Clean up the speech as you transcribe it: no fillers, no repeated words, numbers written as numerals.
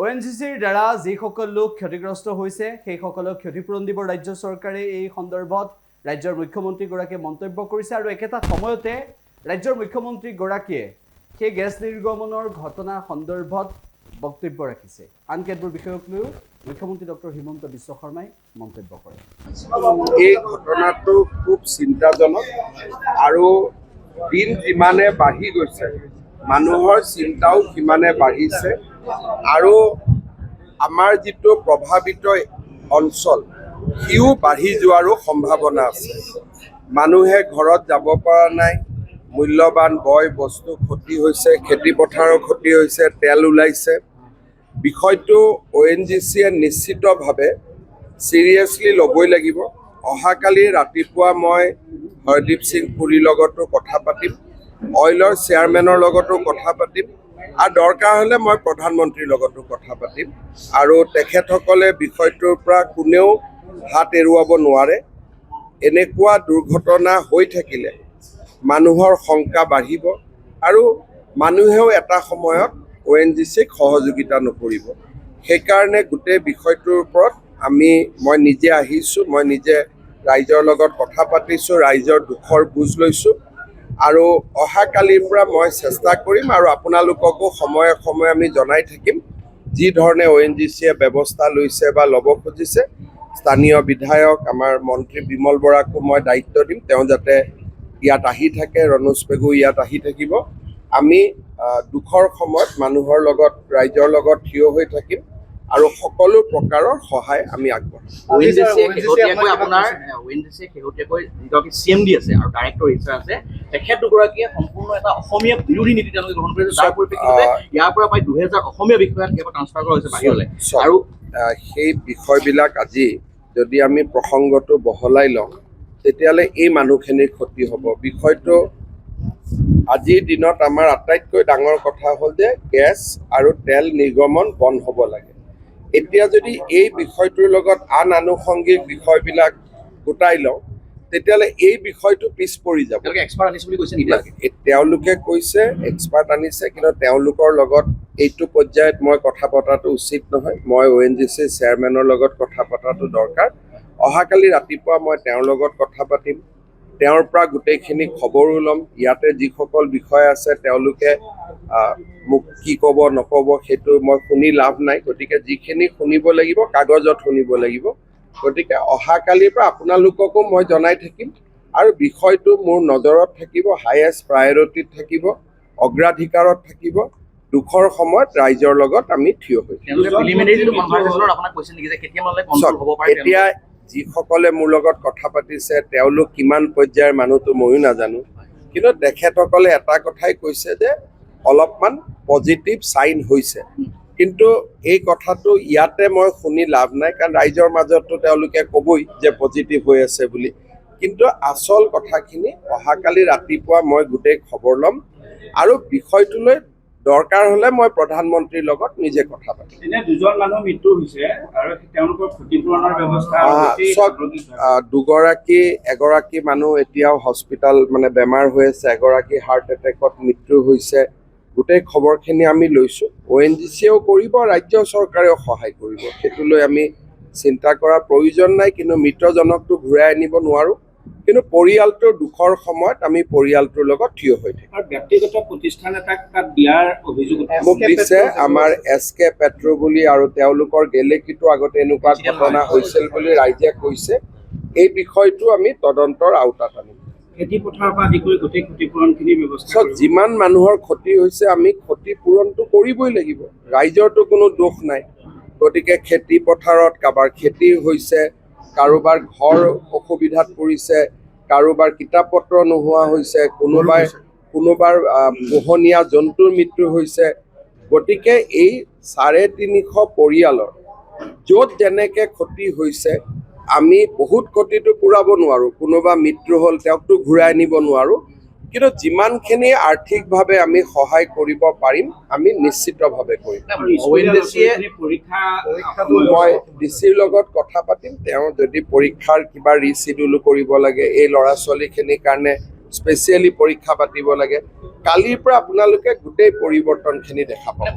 ONGCৰ দ্বাৰা যিসকল লোক ক্ষতিগ্ৰস্ত হৈছে সেই সকলক ক্ষতিপূৰণ দিব ৰাজ্য চৰকাৰে এই সন্দৰ্ভত ৰাজ্যৰ মুখ্যমন্ত্ৰীগৰাকীয়ে মন্তব্য কৰিছে আৰু একেটা সময়তে ৰাজ্যৰ মুখ্যমন্ত্ৰীগৰাকীয়ে সেই গেছ নিৰ্গমনৰ ঘটনা সন্দৰ্ভত বক্তব্য ৰাখিছে। আন কেতবোৰ বিষয়ক লৈ মুখ্যমন্ত্ৰী ডক্টৰ হিমন্ত বিশ্ব শৰ্মাই মন্তব্য কৰে। এই ঘটনাটো খুব চিন্তাজনক আৰু দিন যিমানে বাঢ়ি গৈছে মানুহৰ চিন্তাও সিমানে বাঢ়িছে আৰু আমাৰ যিটো প্ৰভাৱিত অঞ্চল সিও বাঢ়ি যোৱাৰো সম্ভাৱনা আছে। মানুহে ঘৰত যাব পৰা নাই, মূল্যৱান বয় বস্তু ক্ষতি হৈছে, খেতি পথাৰৰ ক্ষতি হৈছে, তেল ওলাইছে। বিষয়টো ONGCয়ে নিশ্চিতভাৱে চিৰিয়াছলি ল'বই লাগিব। অহাকালি ৰাতিপুৱা মই হৰদীপ সিং পুৰীৰ লগতো কথা পাতিম, অইলৰ চেয়াৰমেনৰ লগতো কথা পাতিম আৰু দৰকাৰ হ'লে মই প্ৰধানমন্ত্ৰীৰ লগতো কথা পাতিম আৰু তেখেতসকলে বিষয়টোৰ পৰা কোনেও হাত এৰুৱাব নোৱাৰে। এনেকুৱা দুৰ্ঘটনা হৈ থাকিলে মানুহৰ শংকা বাঢ়িব আৰু মানুহেও এটা সময়ত ONGCক সহযোগিতা নকৰিব। সেইকাৰণে গোটেই বিষয়টোৰ ওপৰত মই নিজে আহিছোঁ, মই নিজে ৰাইজৰ লগত কথা পাতিছোঁ, ৰাইজৰ দুখৰ বুজ লৈছোঁ আৰু অহাকালিৰ পৰা মই চেষ্টা কৰিম আৰু আপোনালোককো সময়ে সময়ে আমি জনাই থাকিম যি ধৰণে ONGCয়ে ব্যৱস্থা লৈছে বা ল'ব খুজিছে। স্থানীয় বিধায়ক আমাৰ মন্ত্ৰী বিমল বৰাকো মই দায়িত্ব দিম, তেওঁ যাতে ইয়াত আহি থাকে, ৰণোজ পেগু ইয়াত আহি থাকিব। আমি দুখৰ সময়ত মানুহৰ লগত ৰাইজৰ লগত থিয় হৈ থাকিম আৰু সকলো প্ৰকাৰৰ সহায় আমি আগবঢ়াম। ONGCয়ে শেহতীয়াকৈ যিগৰাকী CMD আছে আৰু ডাইৰেক্টৰ ৰিচাৰ্জ আছে তেখেত দুগৰাকীয়ে সম্পূৰ্ণ এটা অসমীয়া বিৰোধী নীতি তেওঁলোকে গ্ৰহণ কৰিছে, যাৰ পৰিপ্ৰেক্ষিততে ইয়াৰ পৰা প্ৰায় 2000 অসমীয়া বিষয়াক ইয়াৰ পৰা ট্ৰান্সফাৰ কৰা হৈছে বাহিৰলৈ। আৰু সেই বিষয়বিলাক আজি যদি আমি প্ৰসংগটো বহলাই লওঁ তেতিয়াহ'লে এই মানুহখিনিৰ ক্ষতি হ'ব। বিষয়টো আজিৰ দিনত আমাৰ আটাইতকৈ ডাঙৰ কথা হ'ল যে গেছ আৰু তেল নিৰ্গমন বন্ধ হ'ব লাগে। এতিয়া যদি এই বিষয়টোৰ লগত আন আনুষংগিক বিষয়বিলাক গোটাই লওঁ তেতিয়াহ'লে এই বিষয়টো পিছ পৰি যাব। এক্সপাৰ্ট আনিছে বুলি কৈছে নেকি? তেওঁলোকে কৈছে এক্সপাৰ্ট আনিছে, কিন্তু তেওঁলোকৰ লগত এইটো পৰ্যায়ত মই কথা পতাটো উচিত নহয়। মই ONGC চেয়াৰমেনৰ লগত কথা পতাটো দৰকাৰ। অহাকালি ৰাতিপুৱা মই তেওঁৰ লগত কথা পাতিম, তেওঁৰ পৰা গোটেইখিনি খবৰো ল'ম। ইয়াতে যিসকল বিষয় আছে তেওঁলোকে মোক কি ক'ব নক'ব সেইটো মই শুনি লাভ নাই। গতিকে যিখিনি শুনিব লাগিব কাগজত শুনিব লাগিব। গতিকে অহাকালিৰ পৰা আপোনালোককো মই জনাই থাকিম আৰু বিষয়টো মোৰ নজৰত থাকিব, হায়েষ্ট প্ৰায়ৰিটিত থাকিব, অগ্ৰাধিকাৰত থাকিব। দুখৰ সময়ত ৰাইজৰ লগত আমি থিয় হৈ থাকিম। এতিয়া যিসকলে মোৰ লগত কথা পাতিছে তেওঁলোক কিমান পৰ্যায়ৰ মানুহটো ময়ো নাজানো, কিন্তু তেখেতসকলে এটা কথাই কৈছে যে অলপমান পজিটিভ চাইন হৈছে। কিন্তু এই কথাটো ইয়াতে মই শুনি লাভ নাই, কাৰণ ৰাইজৰ মাজতো তেওঁলোকে ক'বই যে পজিটিভ হৈ আছে বুলি। কিন্তু আচল কথাখিনি অহাকালি ৰাতিপুৱা মই গোটেই খবৰ ল'ম আৰু বিষয়টোলৈ দৰকাৰ হ'লে মই প্ৰধানমন্ত্ৰীৰ লগত নিজে কথা পাতিম। দুজন মানুহ মৃত্যু হৈছে আৰু তেওঁলোকৰ ক্ষতিপূৰণৰ ব্যৱস্থা এগৰাকী মানুহ এতিয়াও হস্পিটেল বেমাৰ হৈ আছে, এগৰাকী হাৰ্ট এটেকত মৃত্যু হৈছে। গোটেই খবৰখিনি আমি লৈছোঁ। ONGCয়েও কৰিব, ৰাজ্য চৰকাৰেও সহায় কৰিব, সেইটো লৈ আমি চিন্তা কৰাৰ প্ৰয়োজন নাই। কিন্তু মৃতজনকটো ঘূৰাই আনিব নোৱাৰোঁ, কিন্তু পৰিয়ালটোৰ দুখৰ সময়ত আমি পৰিয়ালটোৰ লগত থিয় হৈ থাকিম। ব্যক্তিগত প্ৰতিষ্ঠান এটাক তাত দিয়াৰ অভিযোগ মোক দিছে আমাৰ SK পেট্ৰ বুলি, আৰু তেওঁলোকৰ গেলেকীতো আগতে এনেকুৱা ঘটনা হৈছিল বুলি ৰাইজে কৈছে। এই বিষয়টো আমি তদন্তৰ আওতাত আনিম। খেতি পথাৰৰ পৰা আদি কৰি গোটেই ক্ষতিপূৰণখিনিৰ ব্যৱস্থা যিমান মানুহৰ ক্ষতি হৈছে আমি ক্ষতিপূৰণটো কৰিবই লাগিব। ৰাইজৰতো কোনো দোষ নাই। গতিকে খেতি পথাৰত কাৰোবাৰ খেতি হৈছে, কাৰোবাৰ ঘৰ অসুবিধাত পৰিছে, কাৰোবাৰ কিতাপ পত্ৰ নোহোৱা হৈছে, কোনোবাৰ পোহনীয়া জন্তুৰ মৃত্যু হৈছে। গতিকে এই 350 পৰিয়ালৰ য'ত যেনেকৈ ক্ষতি হৈছে আমি বহুত ক্ষতিটো পূৰাব নোৱাৰোঁ। কোনোবা মৃত্যু হ'ল তেওঁকতো ঘূৰাই আনিব নোৱাৰোঁ, কিন্তু যিমানখিনি আৰ্থিকভাৱে আমি সহায় কৰিব পাৰিম আমি নিশ্চিতভাৱে কৰিম। মই DCৰ লগত কথা পাতিম, তেওঁ যদি পৰীক্ষাৰ কিবা ৰিচিডিউল কৰিব লাগে, এই ল'ৰা ছোৱালীখিনিৰ কাৰণে স্পেচিয়েলি পৰীক্ষা পাতিব লাগে, কালিৰ পৰা আপোনালোকে গোটেই পৰিৱৰ্তনখিনি দেখা পাব।